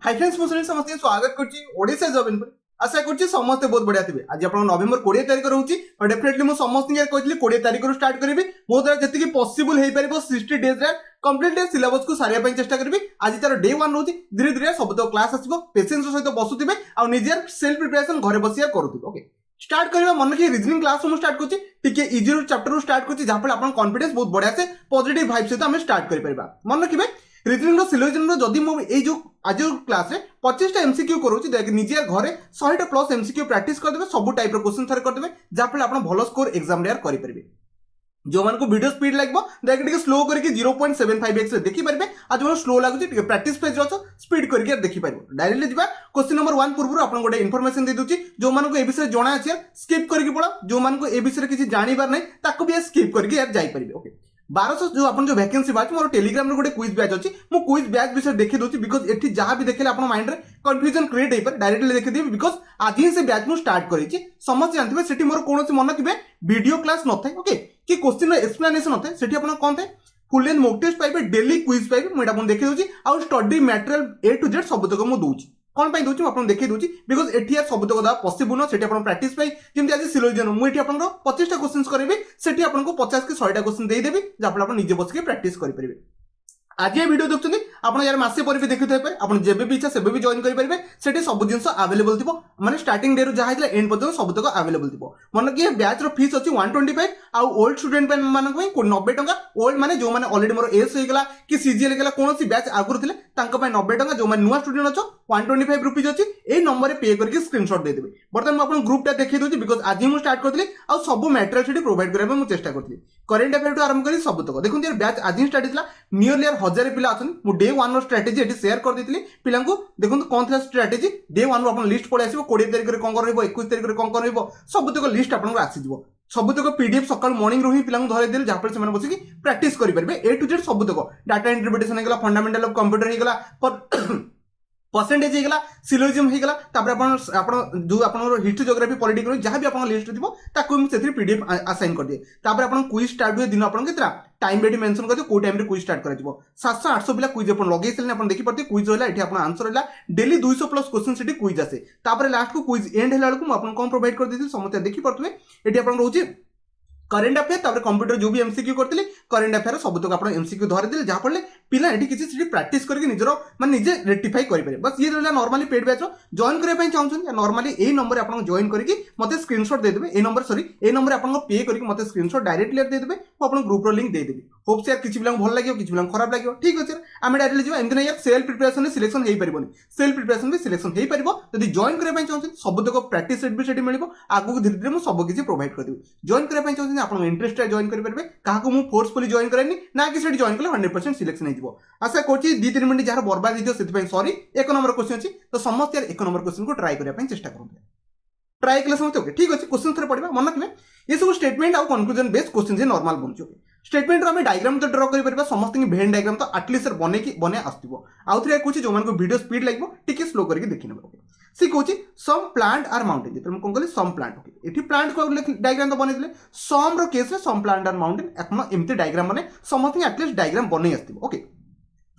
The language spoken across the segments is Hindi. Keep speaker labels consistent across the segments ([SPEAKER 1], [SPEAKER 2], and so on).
[SPEAKER 1] हाई फ्रेंड्स मुझे समस्त स्वागत करसा जॉब इन आशा कर समस्ते बहुत बढ़िया थे आज आप नवेम्बर 20 तारिख रोचे और डेफिनेटली मुझे समस्त कहती 20 तारिख स्टार्ट करी मो द्वारा जी पॉसिबल हो पार 60 डेज कंप्लीट सिलेबस को सारे चेष्टा करी आज तार डे 1 रोचे धीरे धीरे सब तो क्लास आसो पेशेंस सहित बसुवे आ निजे सेल्फ प्रिपरेशन घरे बसिया करुवे ओके स्टार्ट करवा मन रखिए रिजनिंग क्लास में स्टार्ट करछी इजी चैप्टर स्टार्ट करछी जहां पर आपन कॉन्फिडेंस बहुत बढ़िया से पॉजिटिव वाइब सहित हम स्टार्ट कर परिबा मन रखिबे रिजनिंग सिलोजन जदि मु ए जो आज क्लास रे 25 टा एमसीक्यू करूची निजे घरे 100 टा प्लस एमसीक्यू प्रैक्टिस कर देबे सब टाइप रो क्वेश्चन थरे कर देबे जहां पर आपन भलो स्कोर एग्जाम रे करि परिबे जो मान को वीडियो स्पीड लागबो डायरेक्ट स्लो करके 0.75x रे देखि परिबे आज जो स्लो लागुची टिके प्रैक्टिस पेज रो स्पीड करके देखि परिबो डायरेक्टली जिबा क्वेश्चन नंबर 1 पूर्व आपन गोटे इन्फॉर्मेशन दे दूची जो मान को ए विषय जणा अछि स्किप करके पळा जो मान को ए विषय किछि जानि बार नै ताको भी स्किप करके यार जाई परिबे ओके 1200 जो अपन जो वैकेंसी बात मोर टेलीग्राम रे गोटे क्विज बैच अछि मु क्विज बैच विषय देखि दोची बिकॉज़ एठी जहां भी देखले अपन माइंड रे कंफ्यूजन क्रिएट हेपर डायरेक्टली देखि देबी बिकॉज़ आज ही से बैच मु स्टार्ट करिछि समझ जानथिबे सेठी मोर कोनोसी मन किबे वीडियो क्लास न थाए ओके कि क्वेश्चन रे एक्सप्लेनेशन न थाए सेठी अपन कोन थाए फुल लेंथ मॉक टेस्ट पाइबे डेली क्विज पाइबे मु एटा अपन देखि दोची आ study material A to Z सब तक मु दोची कौन पाई दोची आपन देखि दोची बिकॉज़ एठी यार सब तक दा पॉसिबल न सेठी अपन प्रैक्टिस पाई जेमति आज सिलोजन मु एठी अपन 25 टा क्वेश्चंस करबे सेठी अपन को 50 के 100 टा क्वेश्चन देई देबी जाफल अपन निजे बस के प्रैक्टिस करि परिबे आज ये वीडियो देखुछनी आपण यार मासे पर भी देखि थाय पर आपण जेबे भी इच्छा सेबे भी जॉइन करि परिबे सेठी सब जिंस अवेलेबल थिबो माने स्टार्टिंग डे रो जहा हिला एंड पर्यंत सब तक अवेलेबल थिबो मन कि बैच रो फीस अछि 125 आ ओल्ड स्टूडेंट मान को 90 टका ओल्ड माने जो माने ऑलरेडी मोर एज होई गेला कि सीजीएल गेला कोनोसी बैच आगुर थिले तांको पय 90 टका जो माने नुवा स्टूडेंट अछो 125 रुपीस अछि ए नंबर रे पे करके स्क्रीनशॉट दे देबे बर्तन म अपन ग्रुप टा देखि दोची बिकॉज़ आज ही मु स्टार्ट करथली आ सब मटेरियल सेठी प्रोवाइड करबे मु चेष्टा करथली करेंट अफेयर टू आरंभ करी सब तक देखुन यार बैच आज ही स्टार्ट हिला नियरली यार 1000 पिला अछन मु डे 1 रो स्ट्रेटजी एठी शेयर कर देथली पिलां को देखुन कोन था स्ट्रेटजी डे 1 रो अपन लिस्ट पळे आसीबो 20 तारिख रे कोन करबो 21 तारिख रे कोन करबो सब तक लिस्ट अपन को आसी जिवो सब तक पीडीएफ सकाळ मॉर्निंग रो ही पिलां धरे देल जहा पर से माने बसी की प्रैक्टिस करि परबे ए टू जेड सब तक डाटा इंटरप्रिटेशन हेगला फंडामेंटल ऑफ कंप्यूटर हेगला परसेंटेज हेगला सिलोजिज्म हेगला तापर आपण जो आपण हिस्ट्री ज्योग्राफी पॉलिटिकल जहां भी आपण लिस्ट दिबो ताको हम सेथि पीडीएफ असाइन कर दिए तापर आपण क्विज स्टार्ट हुए दिन आपण केतरा टाइम बेटी मेंशन कर दियो को टाइम रे क्विज स्टार्ट कर दिबो 700 800 पिला क्विज आपण लगेइ सेले आपण देखि परते क्विज होला एठी आपण आंसर होला डेली 200 प्लस क्वेश्चन सेठी क्विज आसे तापर लास्ट को क्विज एंड हेला को आपण कोन प्रोवाइड कर देथि समस्त देखि परतवे एठी आपण रहउची करेंट अफेयर तापर कंप्यूटर जो भी एमसीक्यू करथिले करेंट अफेयर सब तक आपण एमसीक्यू धरि देले जहा पड़ले पिला एठी किछि सिटी प्रैक्टिस करके निजरो माने निजे रेक्टिफाई करि पारे बस ये रहला नॉर्मली पेड बैच जॉइन करे पई चाहउछन नॉर्मली ए नंबर आपण जॉइन करके मते स्क्रीनशॉट दे देबे ए नंबर सॉरी ए नंबर आपण पे करके मते स्क्रीनशॉट डायरेक्टली दे देबे आपण ग्रुप रो लिंक दे देबे होप से यार किछि बिलांग भल लागियो किछि बिलांग खराब लागियो ठीक अछि आमे डायरेक्टली जिवा एमदिन यार सेल्फ प्रिपरेशन सिलेक्शन हेई परिबोनी सेल्फ प्रिपरेशन भी सिलेक्शन हेई परिबो यदि जॉइन करे पई चाहउछन सब तक प्रैक्टिस सेट भी सेठी मिलिबो आगु धीरे धीरे मु सब किछि प्रोवाइड कर देबे जॉइन करे पई चाहउछन आपण इंटरेस्ट जॉइन कर परबे काहाको मु फोर्सफुली जॉइन करेनी ना कि सेठी जॉइन कले 100% सिलेक्शन हे जिवो आशा कोची 2-3 मिनिट जहार बर्बाद हिजो सेति पई सॉरी एक नंबर क्वेश्चन अछि तो समस्त यार एक नंबर क्वेश्चन को ट्राई करिया पई चेष्टा करबे ट्राई कले समस्त ओके ठीक अछि क्वेश्चन थरे पडिबा मन रखबे ये सब स्टेटमेंट आ कंक्लूजन बेस्ड क्वेश्चन जे नॉर्मल बनछु स्टेटमेंट रो हम डायग्राम तो ड्रा करि परबा समस्त की भेन डायग्राम तो एटलीस्ट सर बने आस्तिबो आउथरे कोची जो मन को वीडियो स्पीड लागबो टिके स्लो करके देखिनबो ओके सी कोची सम प्लांट आर माउंटेन जेतम कोन कहले सम प्लांट ओके एठी प्लांट को डायग्राम तो बने दिले सम रो केस रे सम प्लांट आर माउंटेन एकमा एम्ति डायग्राम बने समस्त एटलीस्ट डायग्राम बने आस्तिबो ओके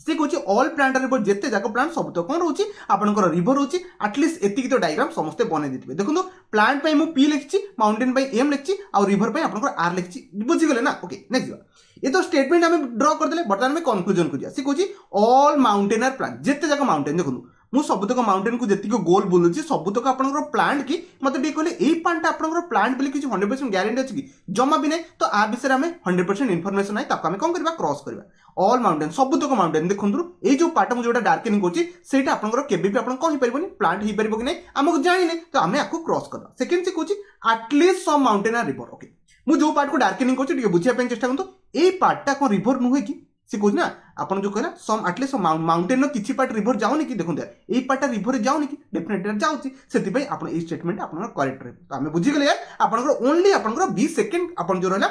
[SPEAKER 1] से कोची ऑल प्लांट रिवर जेते जाको प्लांट सब तो कोन रहउची आपनकर रिवर रहउची एटलीस्ट एतिकी तो डायग्राम समस्त बने दितबे देखुन प्लांट पई मु पी लिखछि माउंटेन पई एम लिखछि और रिवर पई आपनकर आर लिखछि बुझि गेले ना ओके नेक्स्ट ये तो स्टेटमेंट हमें ड्रा कर देले बर्तमान में कंक्लूजन को दिया से कोची ऑल माउंटेन आर प्लांट जेते जाको माउंटेन देखुन मु सब तक माउंटेन को जेतिको गोल बोलुछि सब तक आपनकर प्लांट की मते बे कहले एई प्लांट आपनकर प्लांट बोली किछि 100% गारंटी अछि कि जमा भी नै तो आ विषय हमें 100% इंफॉर्मेशन नै ताको हमें कोन करबा क्रॉस करबा ऑल माउंटेन सब तक माउंटेन देखुंदु ए जो पार्ट मु जोटा डार्कनिंग कोछि सेटा आपनकर केबे भी आपन कोन परिबोनी प्लांट ही परिबो कि नै हमकु जानि नै तो हमें आको क्रॉस करबा सेकंड से कोछि at least some mountain are river okay मु जो पार्ट को डार्कनिंग कोछि टिके बुझिया पे चेष्टा करंतो ए पार्ट ता को रिवर नुहे कि से कोछ ना आपण जो कहला सम एटलीस्ट माउंटेन नो किछि पार्ट रिवर जाउनी कि देखुन ए पार्ट रिवर जाउनी कि डेफिनेटली जाउची सेति पई आपण ए स्टेटमेंट आपण करेक्ट रहबो तो हमें बुझि गेले यार आपण ओनली आपण 20 सेकंड आपण जो रहला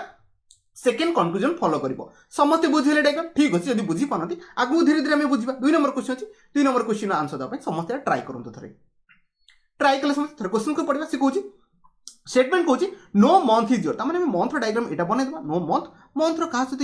[SPEAKER 1] सेकंड कंक्लूजन फॉलो करिवो समस्त बुझिले डायग्राम ठीक अछि यदि बुझि पानती आगु धीरे धीरे हमें बुझिबा 2 नंबर क्वेश्चन अछि 2 नंबर क्वेश्चन आंसर दा पई समस्त ट्राई करंतो थरे ट्राई कले समस्त थरे क्वेश्चन को पढिबा से कहूची स्टेटमेंट कहूची नो मंथ इज योर तामाने मंथ डायग्राम एटा बने देबा नो मंथ रो कहा सहित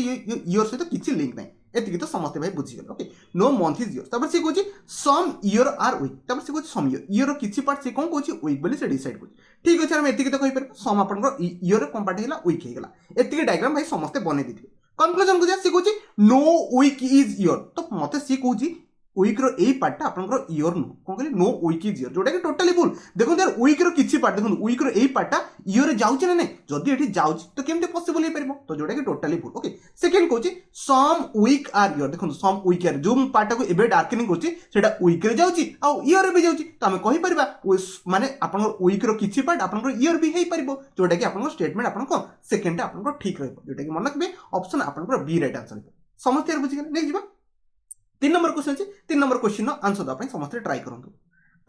[SPEAKER 1] ईयर सहित किछि लिंक नै एतिकी तो समस्त भाई बुझीगले okay no month is your तापर से कहूची सम ईयर आर वीक तापर से कहूची सम ईयर किछि पार्ट से कोन कहूची वीक बोली से डिसाइड करछ ठीक अछि हम एतिकी तो कहि पर सम आपन ईयर कोन पार्ट हेला वीक हेगला एतिकी डायग्राम भाई समस्त बने दिथिबे कंक्लूजन को जा से कहूची नो वीक इज योर तो मते से कहूची वीक रो एई पार्ट आपनकर ईयर नो कोन कहले नो वीक इज ईयर जोटा कि टोटली भूल देखो यार वीक रो किछि पार्ट देखो वीक रो एई पार्ट ईयर जाउछ ना नै जदी एठी जाउछ तो केमते पॉसिबल हे परबो तो जोटा कि टोटली भूल ओके सेकंड कहूची सम वीक आर ईयर देखो सम वीक आर जो पार्ट को एबे डार्कनिंग करछि सेटा वीक रे जाउछि आ ईयर भी जाउछि तो हम कहि परबा माने आपनकर वीक रो किछि पार्ट आपनकर ईयर भी हे परबो जोटा कि आपनकर स्टेटमेंट आपनको सेकंड आपनकर ठीक रहबो जोटा कि मन रखबे ऑप्शन आपनकर बी राइट आंसर समस्त यार बुझि गेल नेक्स्ट जिबा 3 नंबर क्वेश्चन अछि 3 नंबर क्वेश्चन आंसर द पई समस्त ट्राई करंतु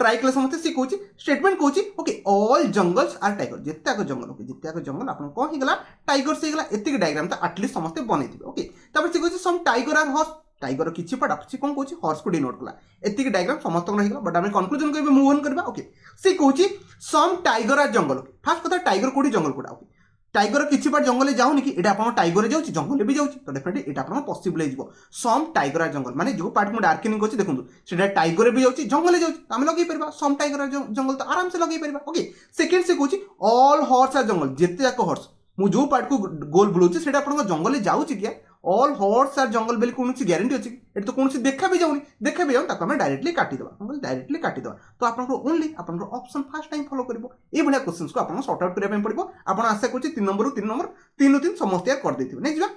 [SPEAKER 1] ट्राई कले समस्त सी कहूची स्टेटमेंट कहूची okay all jungles are tiger जिते आक जंगल ओके जिते आक जंगल आपन कोन हिगला टाइगर्स हिगला एतिक डायग्राम त एटलीस्ट समस्त बनेथिबे ओके तापर सी कहूची some tiger are horse tiger किछि पार्ट आपसी कोन कहूची हॉर्स को डिनोट कला एतिक डायग्राम समस्त न हिगला बट हम कंक्लूजन करबे मूव ऑन करबा ओके सी कहूची some tiger are jungle first कथा टाइगर कोडी जंगल कोडा ओके टाइगर किछि पार्ट जंगल जाउनी कि एटा आपन टाइगर जाउची जंगल भी जाउची तो डेफिनेटली एटा आपन पॉसिबल हे जिवो सम टाइगर आर जंगल माने जो पार्ट मु डार्कनिंग करछि देखंतु सेटा टाइगर भी जाउची जंगल जाउची तो हम लगे परबा सम टाइगर आर जंगल तो आराम से लगे परबा ओके सेकंड से कहूची ऑल हॉर्स आर जंगल जेते जाक हॉर्स मु जो पार्ट को गोल बुलोची सेटा आपन जंगल जाउची किया ऑल हॉर्स आर जंगल बेल कोनसी ग्यारंटी अछि एट तो कोनसी देखा भी जाउनी ताको हम डायरेक्टली काटी देबा हम डायरेक्टली काटी देबा तो आपन ओनली आपन ऑप्शन फर्स्ट टाइम फॉलो करबो ए बढिया क्वेश्चंस को आपन सॉर्ट आउट करिया पे पड़िबो आपन आशा करछि 3 नंबर 3 समस्त यार कर देथिबो नेक्स्ट बा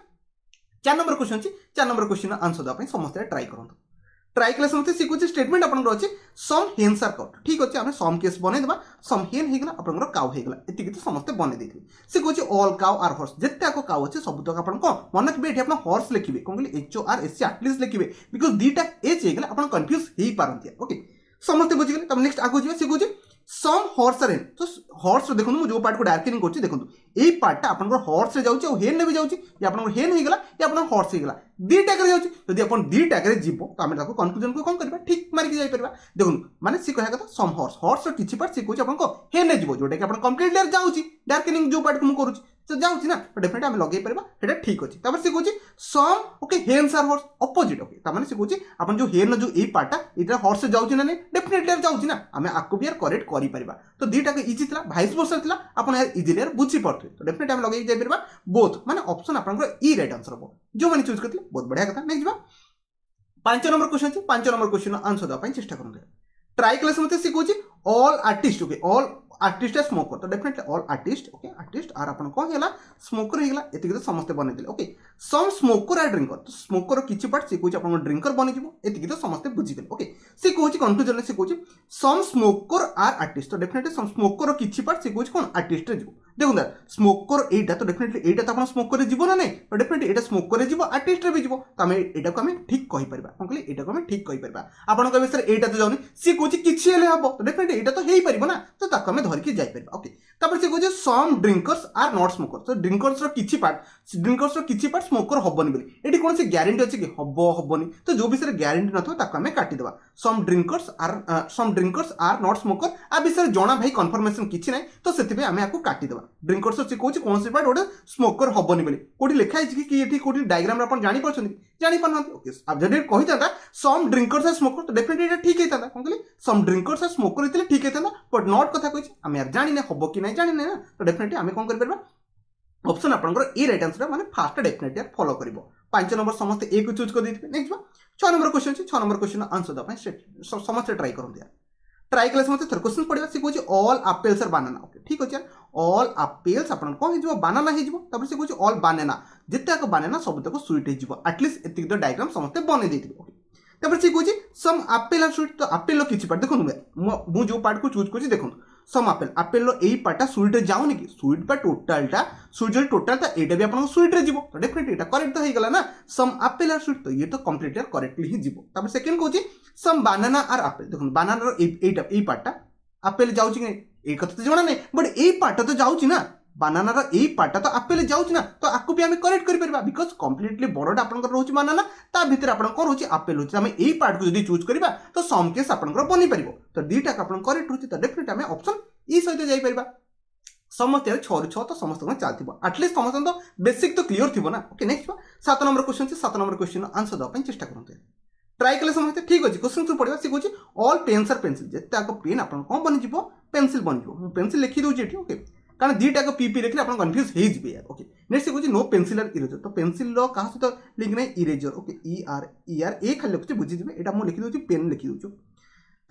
[SPEAKER 1] 4 नंबर क्वेश्चन अछि 4 नंबर क्वेश्चन आंसर द पे समस्त ट्राई करंतु ट्राई क्लास मते सिकुछि स्टेटमेंट आपन अछि सम हेन्स आर काउ ठीक अछि हम सम केस बने देबा सम हेन हेगला आपन काउ हेगला एति कि समस्त बने देथि सिकुछि ऑल काउ आर हॉर्स जत्ते को काउ अछि सब तक आपन को मन के एठी आपन हॉर्स लिखिबे कोन कहले H O R S C at least लिखिबे बिकॉज़ दीटा एच हेगला आपन कंफ्यूज हेई पारंती ओके समस्त बुझि गेले तब नेक्स्ट आगो जिबा सिकुछि सम हॉर्स आर तो हॉर्स देखो मु जो पार्ट को डार्कनिंग करछि देखो एई पार्ट आपन हॉर्स रे जाउछि और हेन ने भी जाउछि या आपन हेन हेगला या आपन हॉर्स हेगला दी टाकर जाउछि यदि अपन दी टाकर जीवो तो हम ताको कंक्लूजन को कोन करबा ठीक मार के जाई परबा देखो माने सी कहया कथा सम हॉर्स रो किछि पार्ट सी कहछि आपन को हेन ने जीवो जोटा कि आपन कंप्लीटली जाउछि डार्कनिंग जो पार्ट को मु करूछि तो जाउछि ना तो डेफिनेटली हम लगे परबा हेटा ठीक अछि तबर सी कहछि some okay hens are horse opposite okay त माने सी कहछि आपन जो हेन जो एई पार्टटा इटा हॉर्स से जाउछि ना नै डेफिनेटली जाउछि ना हम आको भी यार करेक्ट करि परबा तो दीटा के इजी थला वाइस वर्सा थला आपन यार इजीली यार बुझि पड़थि तो डेफिनेटली हम लगे जाई परबा बोथ माने ऑप्शन आपन को ई राइट आंसर हो जो माने चूज करथि बहुत बढ़िया कथा नेक्स्ट बा 5 नंबर क्वेश्चन अछि 5 नंबर क्वेश्चन आंसर द पई चेष्टा करंगे ट्राई क्लास मते सिखोछि all artist okay all artist है स्मोकर तो definitely all artist okay artist are अपन कोन हेला स्मोकर हेला एति तो समस्त बने दिले okay some smoker are drinker तो स्मोकर किछि पार्ट से कोछि अपन ड्रिंकर बनि जिवो एति तो समस्त बुझि गेल ओके से कोछि कंक्लूजन से कोछि सम स्मोकर आर आर्टिस्ट तो डेफिनेटली सम स्मोकर किछि पार्ट से कोछि कोन आर्टिस्ट रे जिवो देखो दैट स्मोकर एटा तो डेफिनेटली एटा तो अपन स्मोकर रे जिवो ना नै तो डेफिनेटली एटा स्मोकर रे जिवो आर्टिस्ट रे भी जिवो तो हम एटा को हम ठीक कहि परबा कोन कहली एटा को हम ठीक कहि परबा आपण कहबे सर एटा तो जाउनी से कोछि किछि हेले हबो तो डेफिनेटली एटा तो हेई परबो ना तो ताको हम धर के जाई परबा ओके तापर से कोछि सम ड्रिंकर्स आर नॉट स्मोकर तो ड्रिंकर्स रो किछि पार्ट स्मोकर हबनी बोली एटी कोन से गारंटी अछि कि हबनी तो जो विषय गारंटी नथो ताको हम काटी देबा सम ड्रिंकर्स आर नॉट स्मोकर आ विषय जणा भाई कंफर्मेशन किछि नै तो सेति पे हम याको काटी देबा ड्रिंकर्स से कोछि कोन से पार्ट ओडे स्मोकर हबनी बोली कोठी लिखा अछि कि एठी कोठी डायग्राम रे अपन जानि परछन जानि परनथि ओके अब जदि कहि ताता सम ड्रिंकर्स आर स्मोकर तो डेफिनेटली एटा ठीक हेता कोन कहली सम ड्रिंकर्स आर स्मोकर इतले ठीक हेता बट नॉट कथा कहि हम यार जानि नै हबो कि नै जानि नै ना तो डेफिनेटली हम कोन कर परबा ऑप्शन आपनकर ए राइट आंसर माने फर्स्ट डेफिनेटली फॉलो करिवो 5 नंबर समस्त ए को चूज कर देथिबे नेक्स्ट बा 6 नंबर क्वेश्चन छी 6 नंबर क्वेश्चन आंसर द पई समस्त ट्राई करन दिया ट्राई क्लास मते थर क्वेश्चन पडिबा से कोछि all apples are banana okay ठीक अछि ऑल एप्पल्स आपन को हिजो बनाना हिजो तब से कोछि ऑल बनाना जत्ते को बनाना सब तक स्वीट हिजो एटलीस्ट एतिक द डायग्राम समस्त बने देथिबे ओके तब से कोछि सम एप्पल आर स्वीट तो एप्पल लो किछि पार्ट देखो मु जो पार्ट को चूज करछि देखो सम एप्पल लो एई पार्टा स्वीट रे जाउनी कि स्वीट बा टोटलटा स्वीट जो टोटल ता एटा भी आपन स्वीट रे जीवो तो डेफिनेटली एटा करेक्ट तो हे गला ना सम एप्पल आर स्वीट तो ये तो कंप्लीटली करेक्टली ही जीवो तब सेकंड कोछि सम बनाना आर एप्पल देखो बनाना रो एटा एई पार्टा एप्पल जाउची कि ए कथा तो जणा नै बट एई पार्टा तो जाउची ना बनाना रो एई पार्टा तो एप्पल जाउची ना तो आकु भी हम करेक्ट करि परबा बिकॉज़ कंप्लीटली बडटा आपन रहउची बनाना ता भीतर आपन को रहउची एप्पल होची हम एई पार्ट को जदी चूज करबा तो सम केस आपन को बनि परिबो तो दीटा आपन करेक्ट होची तो डेफिनेटली हम ऑप्शन ई सहित जाई परबा समस्त 6 ରୁ 6 तो समस्त चलती आटलिस्ट समस्त तो बेसिक तो क्लीयर थी ना। ओके नेक्स्ट 7 नंबर क्वेश्चन अच्छे 7 नंबर क्वेश्चन आंसर देवाई चेष्टा करते ट्राई कले समस्त ठीक अच्छे क्वेश्चन को पढ़ा सी कहे ऑल पेन्स आर पेन्सिल जिते आग पेन आप कौन बन पेन्सिल बन पेन्सिल लिखी दूसरी ये ओके कारण दुईटा पीपी लिखले आप कन्फ्यूज हो जाए यार। ओके नेक्स्ट कहे नो पेन्सिल आर इरेजर तो पेन्सिल क्या सहित लिंक ना इरेजर ओके ER ए खाली लिखुचे बुझीजे यहाँ मुझे लिखी दूसरी पेन लिखी दूँ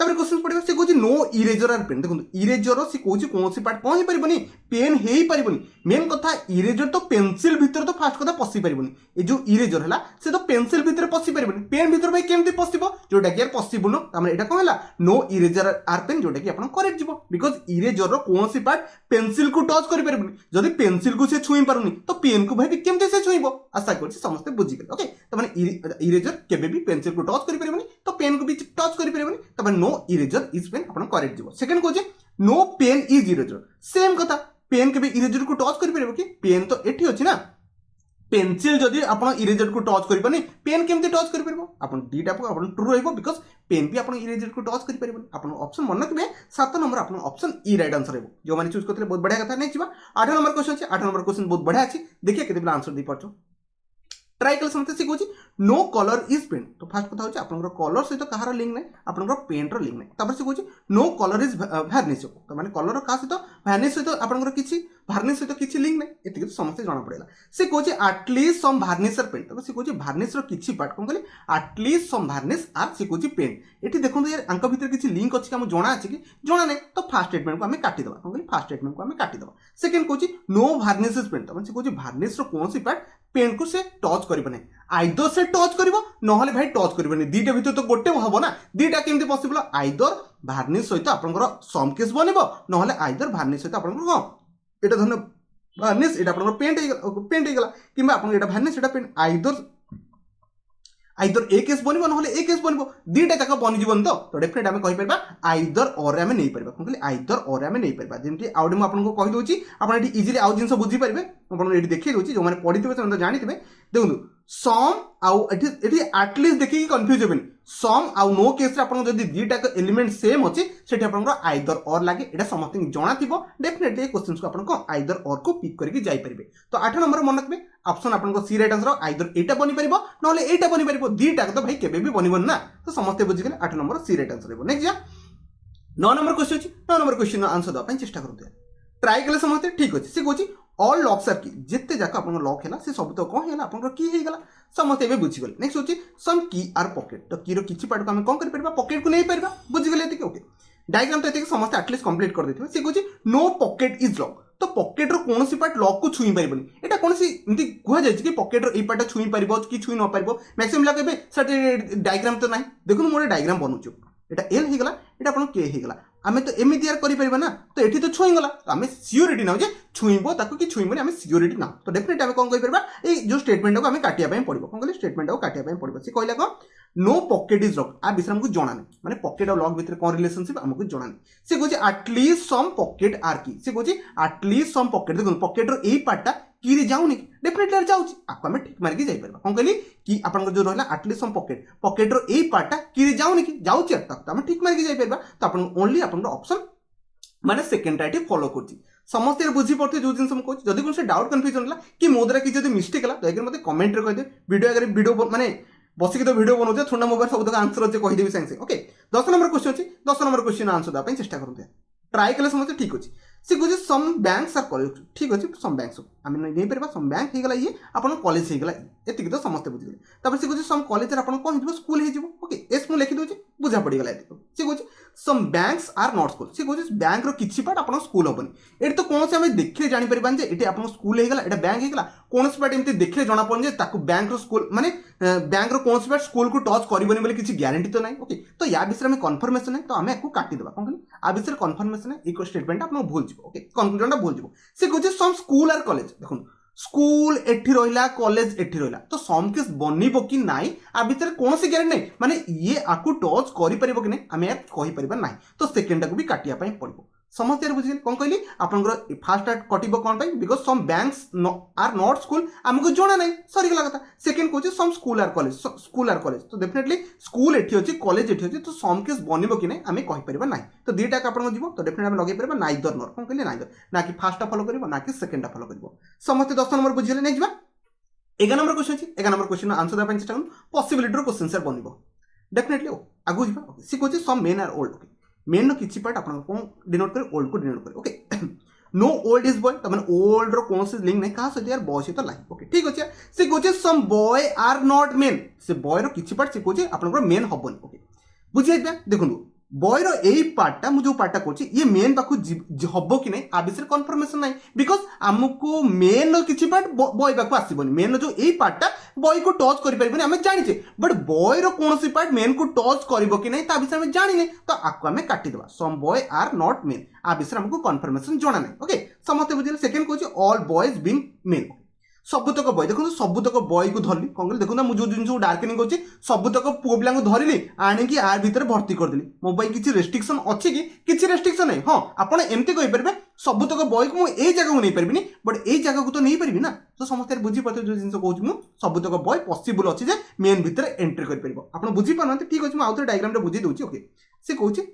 [SPEAKER 1] तापर क्वेश्चन पढ़ा से कहे नो इरेजर आर पेन देखो इरेजर से कौन कौन पार्ट कौन हो पारबनी पेन हो पारबनी मेन कथा इरेजर तो पेन्सिल भितर तो फास्ट कथा पशि पारबनी ये जो इरेजर है से तो पेन्सिल भितर पशि पारबनी पेन भितर भाई केमती पशिब जोटा कि यार पशिबुन तार यहाँ कौन है नो इरेजर आर पेन जोटा कि आप करेक्ट जीव बिकज इरेजर कौन पार्ट पेन्सिल को टच कर पारबनी जदि पेन्सिल को से छुई पारुनी तो पेन को भाई केमती से छुईब आशा कर समस्ते बुझीगले। ओके तो इरेजर केबे भी पेन्सिल को टच कर पारबनी तो पेन को भी टच कर पारबनी नो इरेजर इज पेन आप करेक्ट जीव। सेकंड कहे no pen is eraser same कथा पेन के भी इरेजर को टच कर पारे कि पेन तो एठी अछि ना पेन्सिल जदि आप इरेजर को टच कर पारे पेन केमती टच कर पारे आप दीटा आप ट्रू रहिबो बिकज पेन भी आप इरेजर को टच कर पारे आप ऑप्शन मन रखिए 7 नंबर आप ऑप्शन ई राइट आंसर रहिबो जो माने चूज करते बहुत बढ़िया कथा नहीं छिबा। 8 नंबर क्वेश्चन अछि 8 नंबर क्वेश्चन बहुत बढ़िया अछि देखिए केते बिना आंसर दे पारछो ट्राई कले समझते सी कहे नो कलर इज पेन तो फास्ट कथा होची आपनकर कलर सहित कहार लिंक नै आपनकर पेंट रो लिंक नै तापर से कहे नो कलर इज वार्निश तो माने कलर का सहित वार्निश सहित आपनकर किछि वार्निश सहित किछि लिंक नै एति तो समस्त जाना पड़ेला से कहे एटलीस्ट सम वार्निशर पेन तो से कहे वार्निश रो किछि पार्ट कोन कहले एटलीस्ट सम वार्निश आर से कहे पेन एति देखो यार अंक भीतर किछि लिंक अछि हम जाना अछि कि जाना नै तो फर्स्ट स्टेटमेंट को हमें काटी दबा कोन कहले फर्स्ट स्टेटमेंट को हमें काटी दबा। सेकंड कहे नो वार्निश इज पेन तो से कहे वार्निश रो कोन सी पार्ट पेन को से टच करिबने आइदर से टच करिवो नहले भाई टच करिवने दीटा भीतर तो गोटे हबो ना दीटा केमती पॉसिबल आइदर वार्निश सहित आपनकर सम केस बनिबो नहले आइदर वार्निश सहित आपनकर हां एटा धन वार्निश एटा आपनकर पेंट हे गला किबा आपन एटा वार्निश एटा पेंट आइदर ए केस बनिबो नहले ए केस बनिबो दीटा तक बनि जीवन तो डेफिनेट हमें कहि परबा आइदर और हमें नहीं परबा कोन कहले आइदर और हमें नहीं परबा जेमति आउट में आपन को कहि दोची आपन एटी इजीली आउ जिंस बुझी परबे आपन एटी देखि दोची जो माने पढिथिबे से जानि थिबे देखु सम आउ एटी एटलीस्ट देखि कंफ्यूज हेबेन सम आउ नो केस रे आपन जदी दीटा का एलिमेंट सेम अछि सेठी आपन को आइदर और लागे एटा समस्त जाना थिबो डेफिनेटली क्वेश्चंस को आपन को आइदर और को पिक करके जाई परबे। तो 8 नंबर मन रखबे ऑप्शन आपन को सी राइट आंसर आइदर एटा बनि परिबो नहले एटा बनि परिबो दीटा तो भाई केबे भी बनिबन ना तो समस्त बुझि गेले 8 नंबर सी राइट आंसर हेबो। नेक्स्ट जा 9 नंबर क्वेश्चन अछि 9 नंबर क्वेश्चन आंसर द पय चेष्टा करते ट्राई कले समस्त ठीक अछि से कहछि ऑल लॉक्स आर की जिते जाक आपन लॉक हैला से सब तो कोन हैला आपन की हे गला समस्त एबे बुझि गेल। नेक्स्ट होछि सम की आर पॉकेट तो की रो किछि पार्ट को हम कोन कर परबा पॉकेट को नहीं परबा बुझि गेल एति ओके डायग्राम तो एति समस्त एटलीस्ट कंप्लीट कर देथिबे से कहछि नो पॉकेट इज लॉक तो पॉकेट रो कोन सी पार्ट लॉक को छुई परबनी एटा कोन सी इनती कुहा जाय कि पॉकेट रो ए पार्ट छुई परबो कि छुई न परबो मैक्सिमम लागबे सट डायग्राम तो नाही देखु मोर डायग्राम बनउछु एटा एल हे गला एटा आपन के हे गला आमे तो एमिति यार करि परबा ना तो एठी तो छुई गला तो आमे सियोरिटी ना जे छुईबो ताको कि छुईबोनी आमे सियोरिटी ना तो डेफिनेटली आमे कोन कहि परबा ए जो स्टेटमेंट को आमे काटिया पय पड़िबो कोन कहले स्टेटमेंट को काटिया पय पड़िबो से कहला को नो पॉकेट इज लॉक आ विषय हमको जाना नहीं माने पॉकेट और लॉक भीतर कोन रिलेशनशिप हमको जाना नहीं से कहछि एटलीस्ट सम पॉकेट आर की से कहछि एटलीस्ट सम पॉकेट देखो पॉकेट रो एई पार्टटा की रे जाउनी डेफिनेटली जाउची आपको हमें ठीक मार के जाई परबा कोन कहली कि आपन को जो रहला एटलीस्ट सम पॉकेट रो एई पार्टटा की रे जाउनी कि जाउची तक हमें ठीक मार के जाई परबा तो आपन ओनली आपन ऑप्शन माने सेकंड राइट फॉलो करछि समस्त बुझी पड़ते जो जिनस हम कहछि जदी कोन से डाउट कंफ्यूजन होला कि मोदरा की जदी मिस्टेक होला तो एकर मते कमेंट रे कह दे वीडियो माने बसिक तो वीडियो बनौचे थोड़ा मोबाइल सब आंसर अच्छे कहीदेवी साइंस ओके 10 नंबर क्वेश्चन अच्छी 10 नंबर क्वेश्चन आंसर देवाई चेष्टा करते ट्राई कले समझते ठीक अच्छे सी कहे सम बैंक्स आर कॉलेज ठीक अच्छे सम बैंक्स आम नहीं पार सम बैंक होगा ये आप कॉलेज होगा ये तो समस्त बुझे तापर सी कहे सम कॉलेज आप कौन हो स्कूल हो ओके एस मुझे लिखी दूसरी बुझा पड़गला सी कहे सम बैंक्स आर नॉट स्कूल सी कहे बैंक किसी पार्ट आप स्कूल हेनी ये तो कौन से आम देखिए जापर ये आप स्कूल होगा ये बैंक होगा कौन पार्ट एमती देखिए जना पड़े बैंक स्कूल माने बैंक कौन पार्ट स्कूल को टच करबनी किसी ग्यारंटी तो ना ओके तो या विषय में कन्फर्मेशन है तो आम आपको काटिदेवा कौन कहली आ विषय कन्फर्मेशन है एक स्टेटमेंट आप भूल जाओ ओके कन्क्लूजन भूल जाओ से कहे सम स्कूल आर कॉलेज देखो स्कूल एठी रहिला कॉलेज एठी रहिला तो सम केस बनिबो कि नाही आ भीतर कौन सी ग्यारंटी नहीं माने ये आकु टच करि परिबो कि नहीं आमे यार कहि परिबा नाही तो सेकंड को भी काटिया पई पड़बो समझते बुझे कौन कहली आपंकर फास्ट कटिब कौन पाई because some banks are not school आमको जना ना सरीगला कथा सेकेंड कौन सम स्कूल आर कॉलेज तो डेफिनेटली स्कूल एठी अछि कॉलेज एठी अछि तो सम केस बनिबो कि नै आमे कहि परिबा नै तो दुईटा आपन जीवो तो डेफिनेटली आमे लगे परिबा नाइदर नॉर कौन कहली नाइदर ना कि फास्ट फॉलो करिवो ना कि सेकेंड फॉलो करिवो समझते 10 नंबर बुझिले नै जिबा 11 नंबर क्वेश्चन अछि 11 नंबर क्वेश्चन आंसर देबा चेष्टा करन पॉसिबिलिटी रो क्वेश्चन सर बनिबो डेफिनेटली आगु जिबा ओके सी कोछि some men are old okay men no किछि पार्ट आपन को डिनोट करे ओल्ड को डिनोट करे okay no old is boy त माने ओल्ड रो कोन से लिंक नै कहा सहित यार बॉय सहित लाइन ओके ठीक अछि से कोछि सम बॉय आर नॉट मेन से बॉय रो किछि पार्ट से कोछि आपन को मेन हबन ओके बुझि आइबा देखुनु बॉय रो एई पार्टटा मु जो पार्टटा कोछि ये मेन पाखु हबो कि नै आ विषय कन्फर्मेशन नै बिकॉज़ हमको मेन रो किछि पार्ट बॉय पाखु आसीबोनी मेन जो एई पार्टटा बॉय को टच करि परिबोनी हमें जानि छे बट बॉय रो कोनोसी पार्ट मेन को टच करिवो कि नै ता विषय हमें जानि नै तो आको हमें काटि देबा some boy are not men आ विषय हमको कन्फर्मेशन जणा नै ओके समझते बुझिले सेकंड कोछि ऑल बॉयज बीइंग मेन सबुतक बॉय देखो सबुतक बॉय को धरली कौन कहली देखो मुझे जो जिन डार्केनिंग कर सबुतक पुओ पिला धरली आणिकी आर भितर भर्ती करदेली मो किसी रेस्ट्रिक्शन अच्छी कि रेस्ट्रिक्शन नहीं हाँ आपड़ एमती कहींपारे सबुतक बॉय को मुझे जगह को नहीं पारि बट यही जगह को तो नहीं पारि ना तो समस्त बुझीपारे जो जिन कहूँ सबुतक बॉय पॉसिबल अच्छी जे मेन भितर एंट्री कर बुझीपार ठीक अच्छे मुझे डायग्राम बुझी दूसरी ओके सी कहूँ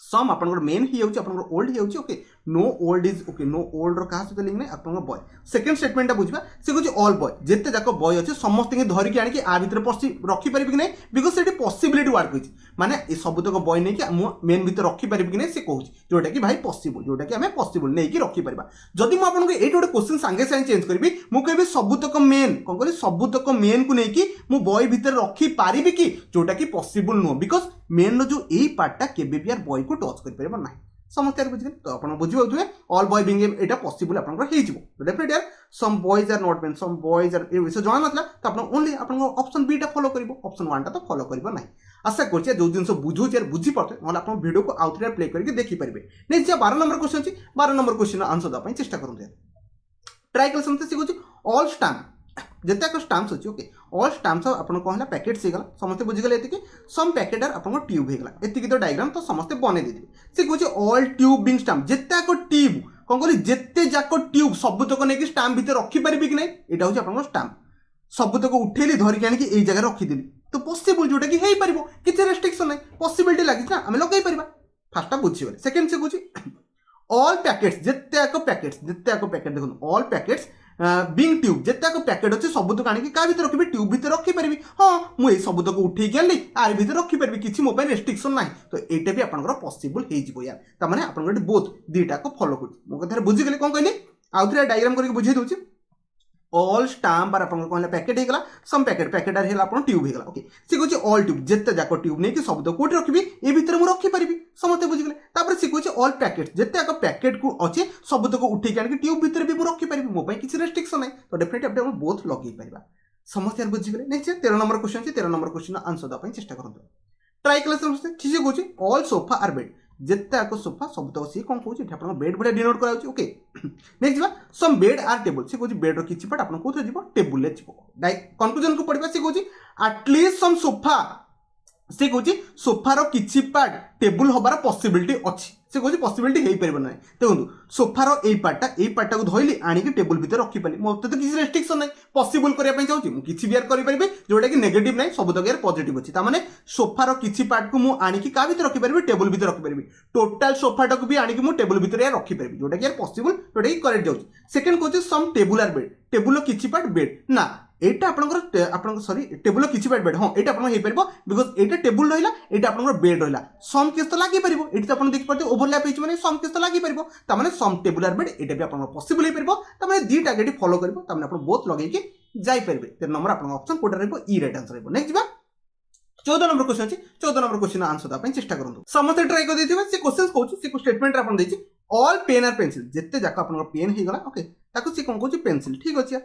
[SPEAKER 1] सम आपन मेन ही होची आपन ओल्ड ही होची okay no old is okay no old रो कहा सहित लिंक नै आपन बॉय सेकंड स्टेटमेंट टा बुझबा से कहूची ऑल बॉय जेते जाको बॉय अछि समस्त के धरि के आनी कि आ भीतर पसी रखी परिबि कि नै बिकॉज़ सेठी पॉसिबिलिटी वर्क होची माने ए सब तक बॉय नै कि मेन भीतर रखी परिबि कि नै से कहूची जोटा कि भाई पॉसिबल जोटा कि हमें पॉसिबल नै कि रखी परिबा जदि मु आपन को एट गोटे क्वेश्चन संगे संगे चेंज करबी मु कहबी सब तक मेन कोन कहली सब तक मेन को नै कि मु बॉय भीतर रखी परिबि कि जोटा कि पॉसिबल नो बिकॉज़ मेन रो जो एई पार्टटा केबे भी आर बॉय को टच कर परिबा नै समस्त बुझे तो आप बुझे ऑल बॉय बीइंग एटा पॉसिबल आप डेफिनेट यार some boys are not men some boys are ए विषय जाना नथला तो आप ओनली आप ऑप्शन बी टा फॉलो करिवो ऑप्शन 1 टा तो फॉलो करिवो नै आशा करछि जो जिंस बुझु यार बुझी पड़ते न आप वीडियो को आउट प्ले करके देखि परिबे नै जे 12 नंबर क्वेश्चन अछि 12 नंबर क्वेश्चन आंसर द पई चेष्टा करु ट्राई कर समझते से कहछि ऑल स्टैम्प जिते स्टाम्प्स अच्छी ओके ऑल स्टाम्प्स आपन कहला पैकेट्स होगा समस्त बुझीगले एतिकी सम पैकेट आर आपन ट्यूब होगा एतिकी तो डायग्राम तो समस्त बने देथिबे से कहछि ऑल ट्यूब बिंग स्टाम्प जिते ट्यूब कौन कहली जिते जाक ट्यूब सबुतक नहीं स्टाम्प भीतर रखी पारि कि नहीं यहाँ हूँ आपन स्टाम्प सबुतक उठेली धरिक आनिकी एई जगह रखीदेली तो पॉसिबल जोटा कि हेई परिबो किछि रेस्ट्रिक्शन नहीं पॉसिबिलिटी लागि ना आमे लगाई परिबा फास्ट बुझीगले सेकंड से कहछि ऑल पैकेट्स जिते पैकेट देखो ऑल पैकेट्स बिंग ट्यूब जिते पैकेट अच्छे सबुतक आनिकी क्या भीतर रखी ट्यूब भीतर रखी पारि हाँ मुझे सबुतक उठे आनी आर भीतर रखी पारि किसी मो रेस्ट्रिक्शन ना तो यहाँ भी आपंकर पॉसिबल हो यार तमाने आप बोथ दुईटा को फॉलो कर मो कथा बुझीगले कौन कहली आउ थे डायग्राम करके बुझे दूसरी ऑल स्टाम्प आर आपन कहला पैकेट हेगला सम पैकेट आर हेला आपन ट्यूब हेगला ओके से कहछि ऑल ट्यूब जेते जाको ट्यूब नै कि शब्द कोठी रखबी ए भीतर मु रखि परिबी समते बुझि गेले तापर से कहछि ऑल पैकेट जेते जाको पैकेट को अछि शब्द को उठै के ट्यूब भीतर भी मु रखि परिबी मो पई किछि रेस्ट्रिक्शन नै तो डेफिनेटली आपण बोथ लगै परिबा समस्या बुझि गेले नेक्स्ट 13 नंबर क्वेश्चन छै 13 नंबर क्वेश्चन आंसर द पई चेष्टा करंतु ट्राई क्लास समझते ठीक है कहछि ऑल सोफा आर बेड जिते आको सोफा सब तक सी कौन कहूँ आप बेड भले डिनोट कराऊँ ओके नेक्स्ट जा सम बेड आर टेबल से कहूँ बेड किसी पार्ट आप कौन जी टेबुल कनक्लूजन को पढ़ा सी कहूँ एटलिस्ट सम सोफा से कहूँ सोफार किसी पार्ट टेबुल हबार पॉसिबिलिटी अच्छी से कहूँ पॉसिबिलिटी हो पार ना देखो सोफार यही पार्टा को धरली आणिकी टेबुल भीतर रखिपारि मत तो किसी रेस्ट्रिक्शन ना पॉसिबल करने चाहूँ मुझे भी यार करें जोटा कि नेगेटिव ना सब तक यार पॉजिटिव अच्छी ताने सोफार किसी पार्ट को मुझे आणिकी क्या भीतर रखिपारि टेबुल भीतर रखिपारि टोटाल सोफाटा को भी आणिकी मुझे टेबुल भीतर यार रखिपारि जोटा कि यार पॉसिबल जोटा कि करेक्ट जाऊँ सेकेंड कहूँ सम टेबुल आर बेड टेबुल किसी पार्ट बेड ना एटा आपन सॉरी टेबुल किछि पार्ट बेड हां एटा आपन हे परबो बिकॉज़ एटा टेबुल रहिला एटा आपन बेड रहिला सम केस तो लागि परबो एटा तो आपन देख परते ओवरलैप हेच माने सम केस तो लागि परबो त माने सम टेबुल आर बेड एटा भी आपन पॉसिबल हे परबो त माने दी टारगेट फॉलो करबो त माने आपन बोथ लगे के जाई परबे 13 नंबर आपन ऑप्शन कोटा रहबो ई राइट आंसर रहबो नेक्स्ट बा 14 नंबर क्वेश्चन अछि 14 नंबर क्वेश्चन आंसर दा पई चेष्टा करंतु समस्त ट्राई कर देथिबे से क्वेश्चन कहूची से स्टेटमेंट आपन देछि ऑल पेन आर पेंसिल जेते जाका आपन पेन हे गला ओके ताको से कोन कहूची पेंसिल ठीक अछि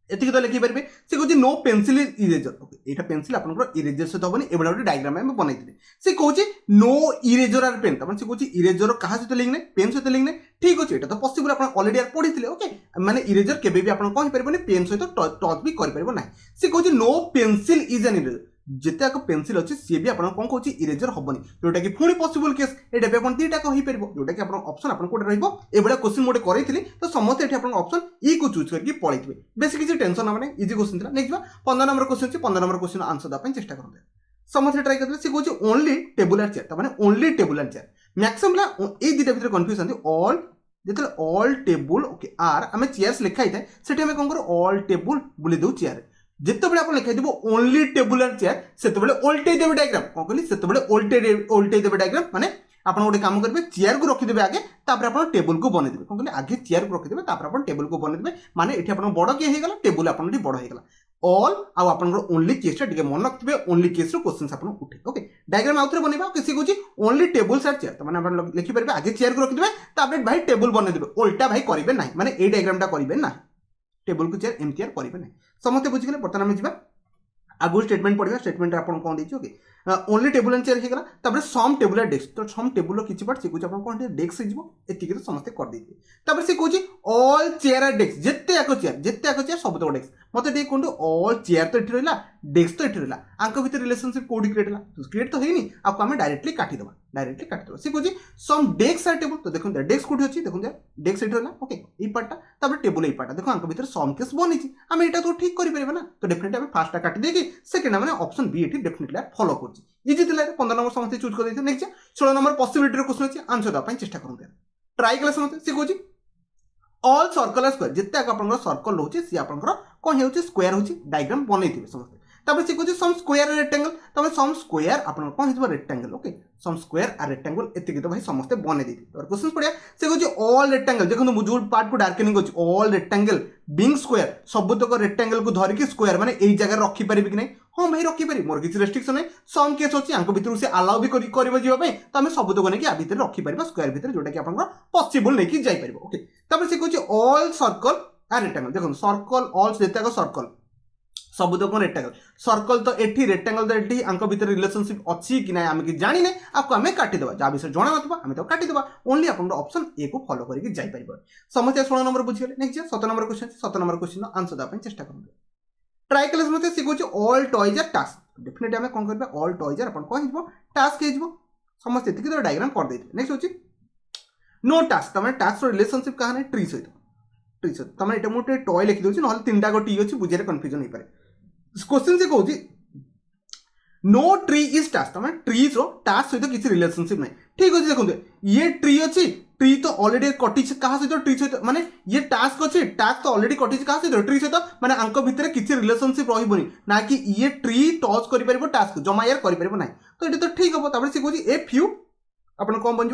[SPEAKER 1] एतिक तो लिखि पारे से कहूँ नो पेंसिल इरेजर ओके यहाँ पेंसिल आप इरेजर सहित हेनी ये गोटे डायग्राम में बनई से कहूँ नो इरेजर आर पेन तब से कहूँ इरेजर क्या सहित लिंक नहीं पेन सहित लिंक नहीं ठीक अच्छे यहाँ तो पॉसिबल आप ऑलरेडी यार पढ़ी ओके माने इरेजर केबे भी आप कहीं पारे पेन सहित टच भी करें ना से कहूँ no pencil is an eraser जिते आक पेंसिल अच्छी सी भी आप कौन कौन इरेजर हेनी जोटा कि पुणी पॉसिबल केस ये भी आप दुईटा हो पार जोटा कि ऑप्शन आप रहा क्वेश्चन मुझे करी तो समस्त ये ऑप्शन ई को चूज करके पलैथे बेस किसी टेंशन ना मैंने इजी क्वेश्चन था नेक्स्ट 15 नंबर क्वेश्चन अच्छी 15 नंबर क्वेश्चन आंसर देवाई चेस्ट करते समस्त ट्राई करते सी कौन ओनली टेबुलर चेयर मैंने ओनली टेबुलर चेयर मैक्सिमम ये दुटा भर कन्फ्यूज ऑल जो ऑल टेबुल ओके आर आम चेयर्स लिखाई थाए से कौन कर ऑल टेबुल बुले दो चेयर जिते आप लिखाई ओनली टेबुलर चेयर से ओल्टे देवे डायग्राम कौन कहली से ओल्टे देवे डायग्राम माने आप गोटे काम करेंगे चेयर को रखिदेवे आगे आप टेबुल को बनईदेवे कौन कहले आगे चेयर को रखिदेवे आप टेबुल को बनईदेवे माने ये बड़ किए होगा टेबुल आप बड़ होगा ऑल आप ओनली केस मन रखिए ओनली केस क्वेश्चन आप उठे ओके डायग्राम आउ थे बनवा किसी कौन ओनली टेबुल आर चेयर मैंने लिखिपारे आगे चेयर को रखिदेवे भाई टेबुल बनईदेवे ओल्टा भाई करेंगे ना माने ये डायग्रामटा करेंगे ना टेबुल को चेयर एमती करेंगे ना समस्ते बुझीगले बर्तमान आम जावा आगु स्टेटमेंट पढ़ा स्टेटमेंट आपन कौन देखिए okay only table and chair होगा तापर सम टेबुलर डेस्क तो सम टेबुल किसी पार्ट से आप कौन डेस्क हो एतिक तो समस्ते कर देते तापर से कौन ऑल चेयर आर डेस्क जिते आक चेयर सब तो डेस्क मत ये कहूँ ऑल चेयर तो ये रहा डेस्क तो ये रहा आंक भर रिलेशनशिप कौटी क्रिएट है क्रिएट तो है आपको आम डायरेक्टली काटिदेवा सी कौन सम डेस्क आर टेबुल तो देखो डेस्क कौटी अच्छी देखो डेस्क ये रहा ओके ये पार्टा टेबुल ये पार्टा देखो आंक भर सम केस बनी आम यहाँ तो ठीक करें ना तो डेफिनेटली आम फार्टा काटी देकी सेकेंड मैंने ऑप्शन बी ये डेफिनेटली फॉलो कर इजी थे 15 नंबर समस्त चूज कर नेक्स्ट 16 नंबर पॉसिबिलिटी क्वेश्चन अच्छी आंसर देवाई चेष्टा करते ट्राई कले समस्त सी कौन ऑल सर्कल आर स्क्वायर जिते आप सर्कल रोचे सी आप कौन हो स्क्वायर हो डायग्राम बनई समस्त तापर से कौन सम स्क्वायर रेक्टेंगल तापर सम स्क्वायर आप कौन हो rectangle okay some square are rectangle एतिक तो भाई समस्त बने दी क्वेश्चन पढ़िया से कौन ऑल रेक्टेंगल देखो जो पार्ट को डार्केनिंग होची ऑल रेक्टेंगल बिंग स्क्वायर सबुतक रेक्टेंगल को धरिकी स्क्वायर माने एई जगह रखी पारिबे कि नहीं हाँ भाई रखिपारि मोर किसी रेस्ट्रिक्शन नहीं सम केस अच्छी आंक भितर से अलाउ भी कर जावाई तो आम सबुतक नहीं भितर रखिपर स्क्वायर भितर जोटा कि आप पॉसिबल नहीं कि जाइपर ओके तापर से कौन ऑल सर्कल आर रेक्टेंगल देखो सर्कल ऑल जिते सर्कल सबुतक रेक्टेंगल सर्कल तो ये रेक्टेंगल तो ये आंक भर रिलेशनशिप अच्छी कि ना आम कि जानी ना आपको आम काटिदेवा जहाँ विषय जना ना आम तो काटिदेवा ओनली आप ऑप्शन ए को फॉलो करके जापर समस्या 16 नंबर बुझीगले next 17 number question 17 number question answer देवाई चेष्टा करेंगे ट्राई कले समझते सी कौन all toys are task definitely आम कौन करेंगे ऑल टॉयज आर कौन हो टास्क हो समस्त ये तो डायग्राम कर देते नेक्स्ट होची नो टास्क तमें टास्क रिलेशनशिप कहा ना ट्री सहित तमें ये मुझे टॉय लिखी दूसरी ना 3टा टी अच्छी बुझे कन्फ्यूजन हो पाए क्वेश्चन से कहूँ नो ट्री इज टास्क तमें ट्रीज रो टास्क सहित किसी रिलेशनशिप नहीं ठीक अच्छे देखो ये ट्री अच्छी ट्री तो ऑलरेडी कटी क्या सहित ट्री सहित माने ये टास्क अच्छी टास्क तो ऑलरेडी कटी क्या सहित ट्री सहित माने आंक भितर किसी रिलेशनशिप रही ना कि ये ट्री टच कर टास्क जमा यार कर ना तो ये तो ठीक हम तापर से कहूँ ए फ्यू आप कौन बन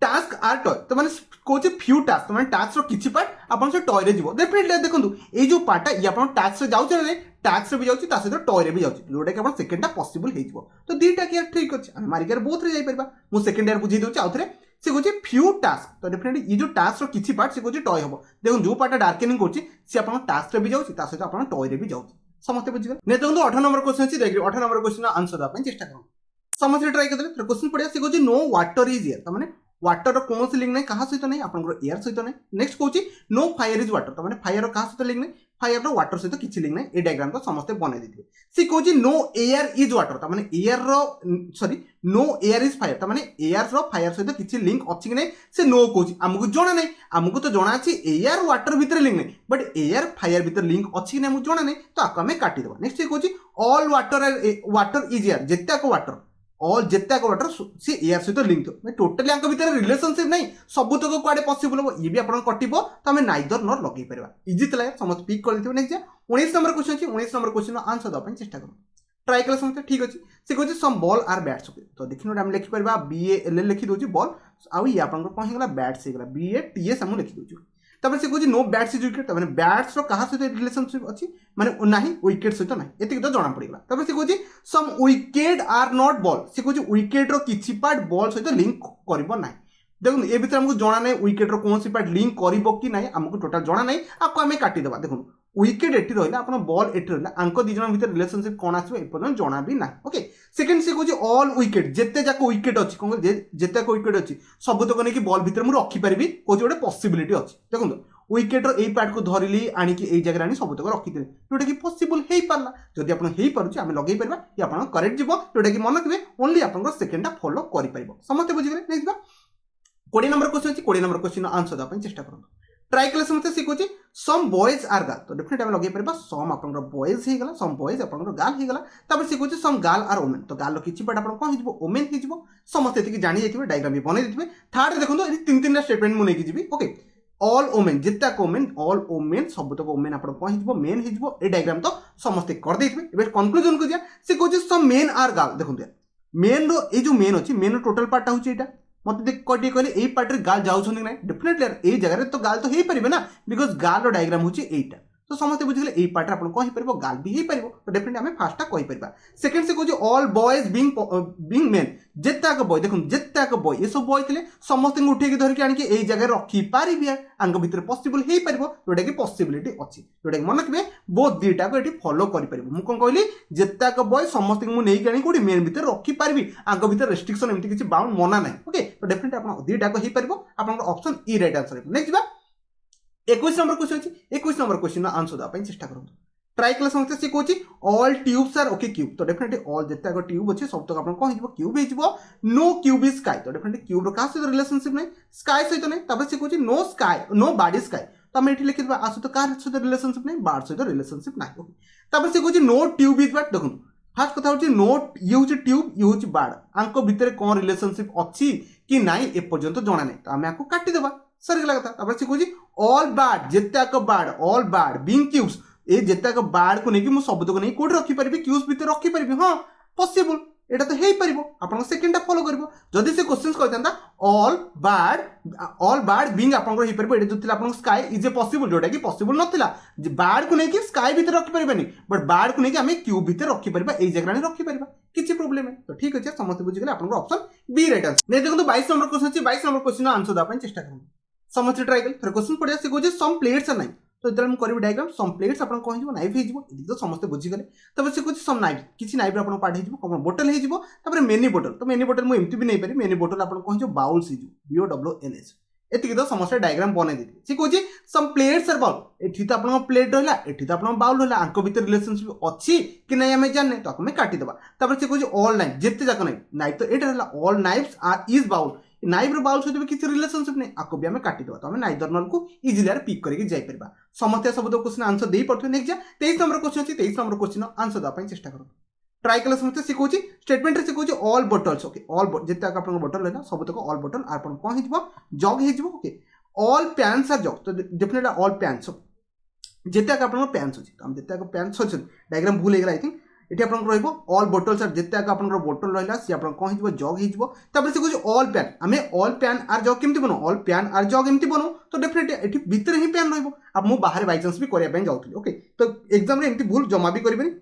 [SPEAKER 1] टास्क आर टॉय तो मैंने कौन फ्यू टास्क मैंने टास्क किसी पार्ट आप टॉय रे डेफिनेटली देखो ये जो पार्टा ये आप टास्क रे जाऊँ ना टास्क रे भी जाऊँ सहित टॉय रे भी जाऊँ जोटा कि आप सेकेंडटा पॉसिबल हो तो दुईटा कि ठीक अच्छे आम मारिकार बोथ रे जापर मुझे सेकेंड यार बुझे दूसरी आउ थे से कौन फ्यू टास्क तो डेफिनेटली ये जो टास्क किसी पार्ट से कौन टॉय हम देखो जो पार्टा डार्केनिंग कर टास्क रे भी जाऊँ सहित आप टॉय रे भी जाऊँ समस्त बुझे नहीं देखो 18 नंबर क्वेश्चन अच्छी देखिए 18 नंबर क्वेश्चन आंसर देवाई चेष्टा करूँ समस्त ट्राई करते क्वेश्चन पढ़िया से कौन नो वाटर इज एयर मैंने वाटर कौन लिंक नहीं क्या सहित नहीं आप एयर सहित नहीं नेक्स्ट कौन नो फायर इज वाटर तो मैंने फायर क्या सहित लिंक नहीं फायर वाटर सहित किसी लिंक नहीं ये डायग्राम को समस्त बनई देते सी कौन नो एयर इज वाटर तो मैंने air sorry no air is fire तो मैंने एयर फायर सहित किसी लिंक अच्छी कि नहीं से नो कौन आमको जना नहीं आमको तो जना अच्छी एयर वाटर भितर लिंक नहीं बट एयर फायर भितर लिंक अच्छी कि जना नहीं तो आपको आम काटिदेवा नेक्स्ट कौन ऑल वाटर इज एयर जिते वाटर ऑल जिते वाटर सी एयर सहित लिंक तो टोटाली आंक भर रिलेशनशिप नहीं सबुतक कुआडे पॉसिबल हम ये भी आप कटिबो तो आम नाइदर नर लगे पार इजी था समस्त पिक कर नेक्स्ट 19 नंबर क्वेश्चन अच्छी 19 नंबर क्वेश्चन आंसर देवाई चेष्टा करूँ ट्राई कले समस्त ठीक अच्छे से कौन सम बॉल आर बैट्स तो देखिए आम लिखिपर BALL लिखी दूसरी बॉल आउ ये आप कौन होगा बैट्स होगा BATS आम लिखी दूसरी तापर से कौन नो बैट्स इज विकेट मैंने बैट्स क्या सहित रिलेशनशिप अच्छी मैंने ना विकेट सहित ना ये तो जना पड़ेगा तापर से कौन सम विकेट आर नॉट बॉल से कौन विकेट किसी पार्ट बॉल सहित लिंक करना देखो ये भीतर आमको जना ना विकेट कौन पार्ट लिंक कर आमको टोटाल जना ना आपको आम काटिदेवा देखो विकेट एटी रहा आप बॉल एटी रहा आंक दिज भर रिलेशनशिप कौन आसो एपर्यंत जना भी ना ओके सेकेंड से कौन ऑल विकेट जिते जाक विकेट अच्छी कौन जिते विकेट अच्छी सबुतक नहीं बॉल भर मुझे रखिपारि कौन गोटे पसिबिलिटी अच्छी देखो विकेट रो एई पार्ट को धरिली आनिकी एई जगह आनी सबतक रखिदेले जोटा कि पॉसिबल हेई पारला जदि आपण हेई पारुची आमे लगेई परबा कि आपण करेक्ट जिवो जोटा कि मन रखिबे ओनली आपण सेकेंडटा फॉलो करि परिबो समस्त बुझि गेले नेक्स्ट बा 20 नंबर क्वेश्चन अछि 20 नंबर क्वेश्चन आंसर दा पय चेष्टा करंतु ट्राई कले समस्त सिखुची सम बॉयज आर गर्ल तो डेफिनेटली आमे लगेई परबा सम आपण बॉयज हे गला सम बॉयज आपण गर्ल हे गला तापर सिखुची सम गर्ल आर वुमेन तो गर्ल किछि पार्ट आपण कोन हिजबो वुमेन हिजबो समस्त एतिकी जानि जाइथिबे डायग्राम भी बनै दिथिबे थर्ड देखंतु एति तीन तीन स्टेटमेंट मु नै कि जिबी ओके ऑल वुमेन जितना वुमेन ऑल वुमेन सब तक वुमेन आपण कोन हिजबो मेन हिजबो ए डायग्राम तो समस्त कर देथिबे एबे कंक्लूजन को दिया से कोची सम मेन आर गर्ल देखंतु मेन रो ए जो मेन अछि मेन रो टोटल पार्ट होछि एटा मत देख कटी कहले एई पार्ट रे गाल जाउछन नै डेफिनेटली एई जगह रे तो गाल तो हेई परिबे ना बिकॉज़ गाल रो डायग्राम होछि एटा तो समस्त बुझिले एई पार्ट रे आपण कहि परबो गाल भी हेई परबो तो डेफिनेटली हमें फास्ट कहि परबा सेकंड से कोछि ऑल बॉयज बीइंग मेन जेताक बॉय देखुन जेताक बॉय ये सब बॉय थिले समस्त को उठे के धर के आनि के एई जगह रखि पारिबे आंग भीतर पॉसिबल हेई परबो जोटा कि पॉसिबिलिटी अछि जोटा कि मन रखबे बोथ दीटा को एठी फॉलो करि परबो मु कोन कहली जेताक बॉय समस्त को नै के आनि कोडी मेन भीतर रखि पारिबी आंग भीतर रेस्ट्रिक्शन एमति किछि बाउंड मना नै ओके तो डेफिनेटली आपण दीटा को हेई परबो आपण option E right answer next बा 21 नंबर क्वेश्चन अछि 21 नंबर क्वेश्चन आंसर दा पय चेष्टा करंतु ट्राई कले समस्त से कोची all tubes are okay cube तो डेफिनेटली ऑल जेता को ट्यूब अछि सब तक आपण कोन हिजबो क्यूब हिजबो नो क्यूब इज स्काई तो डेफिनेटली क्यूब रो का से रिलेशनशिप नै स्काई सहित नै तबे से कोची no sky no body sky तो हम एठी लिखि दबा आसु तो कार सहित रिलेशनशिप नै बार सहित रिलेशनशिप नै ओके तबे से कोची नो ट्यूब इज बट देखु फास्ट कथा होची नो ये होची ट्यूब ये होची बाड़ आंको भितर कोन रिलेशनशिप अछि कि नाही ए पर्यंत जणा नै तो हम आको काटि देबा सर गला कथा तबे से कोची ऑल बाड़ जेताक बाड़ ऑल बाड़ बीइंग क्यूब्स ए जेताक बाड़ को नै कि मु शब्द को नै कोड रखि परबी क्यूब्स भितर रखि परबी हां पॉसिबल एटा तो हेई परिबो आपण सेकंडटा फॉलो करबो जदी से क्वेश्चंस कहतंदा ऑल बाड़ बीइंग आपण हेई परबो एटा जोतिला आपण स्काई इज ए पॉसिबल जोटा कि पॉसिबल नथिला जे बाड़ को नै कि स्काई भितर रखि परबेनी बट बाड़ को नै कि हमें क्यूब भितर रखि परबा एई जगह नै रखि परबा किछि प्रॉब्लम है तो ठीक अछि समस्त बुझि गेले आपण ऑप्शन बी राइट आंसर नै देखंतु 22 नंबर क्वेश्चन अछि 22 नंबर क्वेश्चन आंसर दा पय चेष्टा करबो समस्त ट्राई कर फिर क्वेश्चन पडिया से कोजे सम प्लेट्स आर नाइन तो इधर हम करिबो डायग्राम सम प्लेट्स आपण कोन हिजबो नाइफ हिजबो इदि तो समस्त बुझि गेले तबे से कोजे सम नाइफ किछि नाइफ आपण पाठ हिजबो कोन बोतल हिजबो तबरे मेनी बोतल तो मेनी बोतल मु एमति भी नै पारि मेनी बोतल आपण कोन हिजबो बाउल्स हिजबो BOWLS एति तो समस्त डायग्राम बने देति से कोजे सम प्लेट्स आर बाउल एठी तो आपण प्लेट रहला एठी तो आपण बाउल रहला आंको भीतर रिलेशनशिप अछि कि नै हमें जानने तो हमें काटि देबा तबरे से कोजे ऑल नाइफ जेते जाक नै नाइफ तो एटा रहला all knifes are is bowl knife रो बाउल सहित भी किछि रिलेशनशिप नै आको भी हमें काटि देबा तो हमें नाइदर नल को इजीली आर पिक करके जाई परबा समस्त सब तो क्वेश्चन आंसर देई पड़थि नेक्स्ट जा 23 नंबर क्वेश्चन अछि 23 नंबर क्वेश्चन आंसर दा पय चेष्टा करो ट्राई कले समस्त सिखोची स्टेटमेंट रे सिखोची ऑल बॉटल्स ओके ऑल जेते आपण बॉटल रहला सब तक ऑल बॉटल आपण कोन हिजबो जग हिजबो ओके ऑल पैंट्स आर जग तो डेफिनेटली ऑल पैंट्स जेते आपण पैंट्स अछि हम जेते पैंट्स अछि डायग्राम भूल हेगला आई थिंक एठी आपण रहइबो ऑल बॉटल्स आर जेते आपण बॉटल रहला सी आपण कोन हिजबो जग हिजबो तबे से कोची ऑल पैन हमें ऑल पैन आर जग केमति बनो ऑल पैन आर जग एमति बनो तो डेफिनेटली एठी भीतर ही पैन रहइबो अब मु बाहर बाय चांस भी करिया पे जाउथली ओके तो एग्जाम रे एमति भूल जमा भी करिबेनी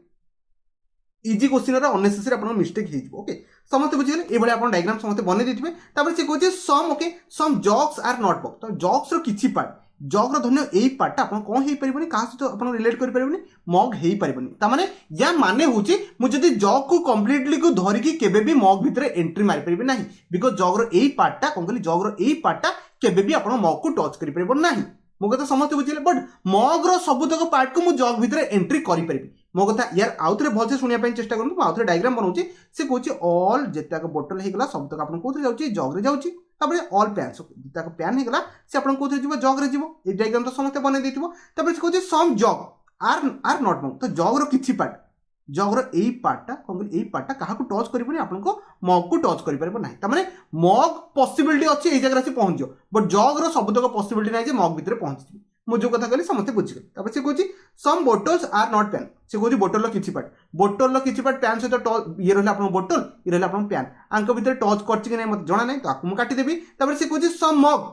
[SPEAKER 1] इजी क्वेश्चन रा अननेसेसरी आपण मिस्टेक हिजबो ओके समस्त बुझि गेले ए भले आपण डायग्राम समस्त बने दिथिबे तबे से कोची some okay some jugs are not box तो जग्स रो किछि पार्ट जग रो धन्य एई पार्ट आपण कोन हेई परिबनी का से तो आपण रिलेट करि परिबनी मग हेई परिबनी ता माने या माने होची मु जदी जग को कंप्लीटली को धरि की केबे भी मग भितर एंट्री मारि परिबे नाही बिकॉज़ जग रो एई पार्टटा कोन कहली जग रो एई पार्टटा केबे भी आपण मग को टच करि परिबो नाही मो कथा समस्त बुझिले बट मग रो सब तक पार्ट को मु जग भितर एंट्री करि परिबी मो कथा यार आउथरे भलसे सुनिया पे चेष्टा करनु आउथरे डायग्राम बनाउची से कोची ऑल जेताक बोतल हे गला सब तक आपण कोथरे जाउची जग रे जाउची तबरे ऑल पैन्स जेताक पैन हे गला से आपण कोथरे जीवो जग रे जीवो ए डायग्राम तो समस्त बने देथिबो तबरे से कोची सम जग आर नॉट मग तो जग रो किछि पार्ट जग रो एई पार्टटा कोन एई पार्टटा काहा को टच करिबनी आपण को मग को टच करि परबो नाही त माने मग पॉसिबिलिटी अछि एई जगह से पहुंचो बट जग रो सब तक पॉसिबिलिटी नाही जे मग भीतर पहुंची मु जो कथा कहली समस्त बुझि गेल तबे से कोची सम बोटल्स आर नॉट पैन से कोची बोतल लो किछि पार्ट पैन से तो ये रहला आपण बोतल ये रहला आपण पैन आंक भीतर टच करछि कि नै मत जणा नै तो आकु मु काटि देबी तबे से कोची सम मग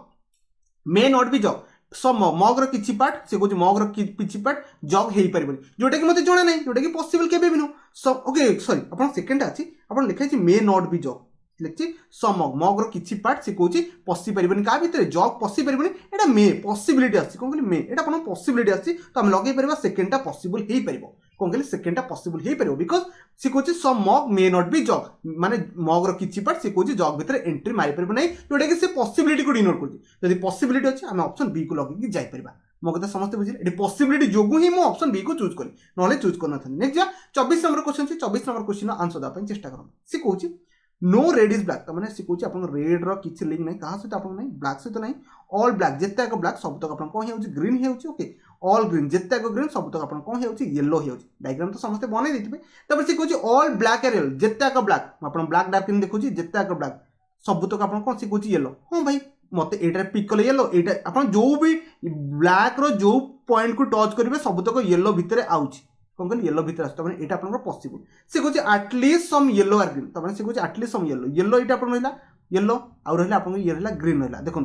[SPEAKER 1] मे नॉट बी जग सम मग रो किछि पार्ट से कोची मग रो किछि पार्ट जग हेई परिबनी जोटा कि मते जणा नै जोटा कि पॉसिबल केबे बिनु सब ओके सॉरी आपण सेकंड अछि आपण लिखाइ छि मे नॉट बी जग लिखछि सम मग रो किछि पार्ट से कोची पसि परिबनी का भीतर जग पसि परिबनी एटा मे पॉसिबिलिटी अछि कोन कहली मे एटा कोन पॉसिबिलिटी अछि तो हम लगै परबा सेकंडटा पॉसिबल हेई परिबो कौन कहले सेकेंडटा पॉसिबल हे परिबो बिकॉज सी कहूँ सम मग मे नॉट बी जग माने मगर किछि पार्ट सी कहूँ जग भितर एंट्री मारि परिबो नै जोटा कि से पॉसिबिलिटी को डिनोट करछि यदि पॉसिबिलिटी अछि हम ऑप्शन बी को लगे कि जाई परिबा मो कथा समस्त बुझिले एटी पॉसिबिलिटी जोगु ही मो ऑप्शन बी को चूज करी नले चूज करना था नेक्स्ट 24 नंबर क्वेश्चन छी 24 नंबर क्वेश्चन आंसर दा पई चेष्टा करो सी कहूँ नो रेड इज ब्लैक माने सी कहूँ आपन रेड रो किछि लिंक नै कहा सहित आपन नै ब्लैक सहित नै ऑल ब्लैक जेते को ब्लैक सब तक आपन कोन हेउची ग्रीन हेउची ओके ऑल ग्रीन जेते को ग्रीन सब तक आपन कोन हेउची येलो हेउची डायग्राम तो समस्त बनै दिथिबे तब सी कहूँ ऑल ब्लैक एरियल जेते को ब्लैक आपन ब्लैक डार्क इन देखुची जेते को ब्लैक सब तक आपन कोन सी कहूँ येलो हां भाई मते एटा पिक कले येलो एटा आपन जो भी ब्लैक रो जो पॉइंट को टच करिवे सब तक येलो भितरे आउची कौन कहले येलो भितर आस तबने एटा आपन पॉसिबल से कहूँ at least some yellow are green तबने से कहूँ एटलीस्ट सम येलो येलो एटा आपन रहला येलो आ रहला आपन ये रहला ग्रीन रहला देखो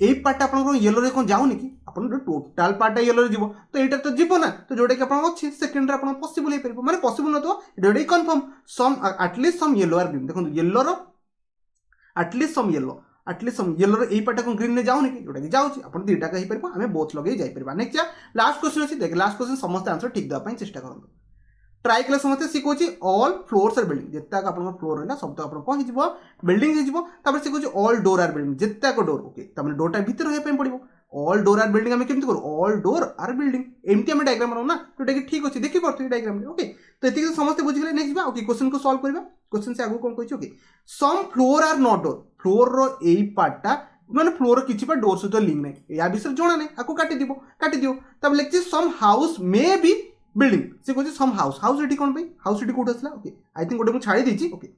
[SPEAKER 1] ए पार्ट आपन येलो रे कोन जाउनी कि आपन टोटल पार्ट येलो रे जीवो तो एटा तो जीवो ना तो जोडे कि आपन अछि सेकंड रे आपन पॉसिबल हे परबो माने पॉसिबल न तो जोडे confirm some at least some yellow are green देखो येलो रो एटलीस्ट सम येलो रे ए पार्ट को ग्रीन ने जाउनी कि जोडा कि जाउची आपन दुटा कहि परबो हमें बोथ लगे जाई परबा नेक्स्ट लास्ट क्वेश्चन अछि देख लास्ट क्वेश्चन समस्त आंसर ठीक द पई चेष्टा करन ट्राई कले समस्त सी कहूँ ऑल फ्लोर्स आर बिल्डिंग जिते आप फ्लोर रहा सब तो आप कौन हो बिल्डिंग हो सी कहूँ ऑल डोर आर बिल्डिंग जिते डोर ओके तमें डोरटा भितर रहा पड़ो ऑल डोर आर बिल्डिंग आम केमती करूँ ऑल डोर आर बिल्डिंग एमती आम डायग्राम बनाऊ ना जोटा कि ठीक अच्छे देखी पार्थ डायग्राम ओके तो ये समस्त बुझीगले नेक्स्ट ओके क्वेश्चन को सॉल्व करबा क्वेश्चन से आगु कौन कहि okay some floor are not door floor रो एई पार्टटा माने फ्लोर किछि पर डोर सहित लिंक नै या विषय जणा नै आको काटी दियो तब लिखछि some house may be building से कहूँ सम हाउस एटी कौन हाउस एटी कोट आसला ओके आई थिंक गोटे छाड़ी देछि okay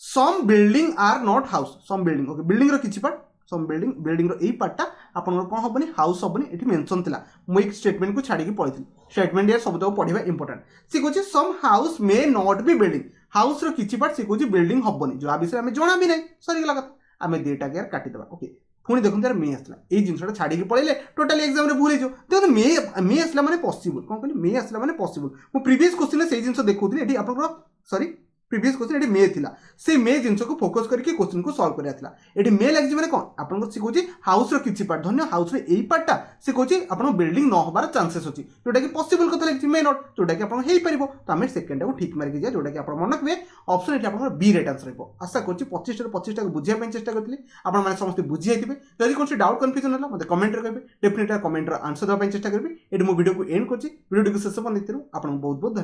[SPEAKER 1] some building are not house some building okay building रो किछि पार्ट सम बिल्डिंग रो एई पार्टटा आपन कोन होबनी हाउस होबनी एटी मेंशन थिला मो एक स्टेटमेंट को छाड़ी के पळिथि स्टेटमेंट यार सब तो पढिबा इंपोर्टेंट से कहूँ some house may not be building house रो किछि पार्ट से कहूँ बिल्डिंग होबनी जो आ विषय हमें जणा भी नै सरी गला कथा हमें देटा के यार काटी देबा ओके पुणी देखो यार मे आसला ये जिनसा छाड़ी पड़े टोटाली एग्जाम भूल हो देखो मे आसला माने पॉसिबल कौन कहली मे आसला माने पॉसिबल मो प्रीवियस क्वेश्चन से जिनस देखौथि एठी आपन सॉरी प्रीवियस क्वेश्चन एठी मे थिला से मे जिनस को फोकस करके क्वेश्चन को सॉल्व करिया थिला एठी मे लाग माने कोन आपन को सिखौछि हाउस रो किछि पार्ट धन्य हाउस रे एई पार्टटा से कहछि आपन बिल्डिंग न होबार चांसेस अछि जोटा कि पॉसिबल कथा लाग मे नॉट जोटा कि आपन हेई परिबो तो हमें सेकंड को ठीक मार के जा जोटा कि आपन मन रखबे ऑप्शन एठी आपन बी राइट आंसर रहबो आशा करछि 25 रो 25 टा को बुझिया पे चेष्टा करथि आपन माने समस्त बुझि आइथिबे यदि कोन डाउट कंफ्यूजन होला मते कमेंट रे कहबे डेफिनेटली कमेंट रो आंसर द पे चेष्टा करबी एठी मो वीडियो को एंड करछि वीडियो को शेष पर देखिरु आपन बहुत बहुत